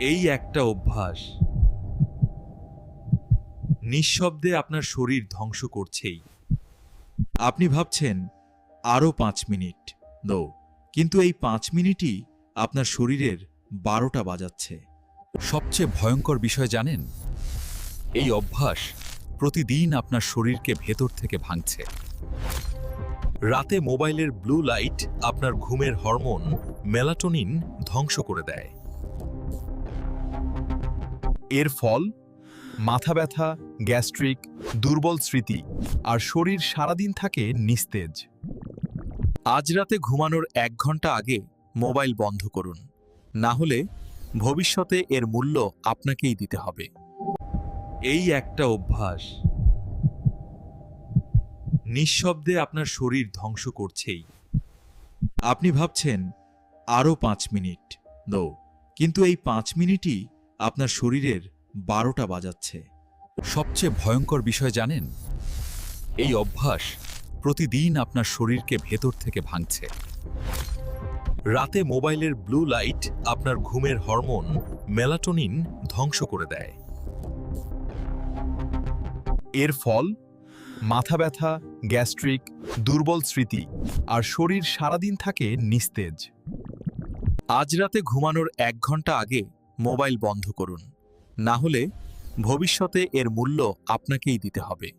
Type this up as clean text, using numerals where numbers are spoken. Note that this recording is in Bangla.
এই একটা অভ্যাস নিঃশব্দে আপনার শরীর ধ্বংস করছেই। আপনি ভাবছেন আরও 5 মিনিট, নো, কিন্তু এই 5 মিনিটই আপনার শরীরের 12টা বাজাচ্ছে। সবচেয়ে ভয়ঙ্কর বিষয় জানেন, এই অভ্যাস প্রতিদিন আপনার শরীরকে ভেতর থেকে ভাঙছে। রাতে মোবাইলের ব্লু লাইট আপনার ঘুমের হরমোন মেলাটোনিন ধ্বংস করে দেয়। এর ফল মাথা ব্যথা, গ্যাস্ট্রিক, দুর্বল স্মৃতি আর শরীর সারাদিন থাকে নিস্তেজ। আজ রাতে ঘুমানোর 1 ঘন্টা আগে মোবাইল বন্ধ করুন, না হলে ভবিষ্যতে এর মূল্য আপনাকেই দিতে হবে। এই একটা অভ্যাস নিঃশব্দে আপনার শরীর ধ্বংস করছেই। আপনি ভাবছেন আরও 5 মিনিট, নো, কিন্তু এই 5 মিনিটই আপনার শরীরের 12টা বাজাচ্ছে। সবচেয়ে ভয়ঙ্কর বিষয় জানেন, এই অভ্যাস প্রতিদিন আপনার শরীরকে ভেতর থেকে ভাঙছে। রাতে মোবাইলের ব্লু লাইট আপনার ঘুমের হরমোন মেলাটোনিন ধ্বংস করে দেয়। এর ফল মাথা ব্যথা, গ্যাস্ট্রিক, দুর্বল স্মৃতি আর শরীর সারাদিন থাকে নিস্তেজ। আজ রাতে ঘুমানোর 1 ঘন্টা আগে মোবাইল বন্ধ করুন, না হলে ভবিষ্যতে এর মূল্য আপনাকেই দিতে হবে।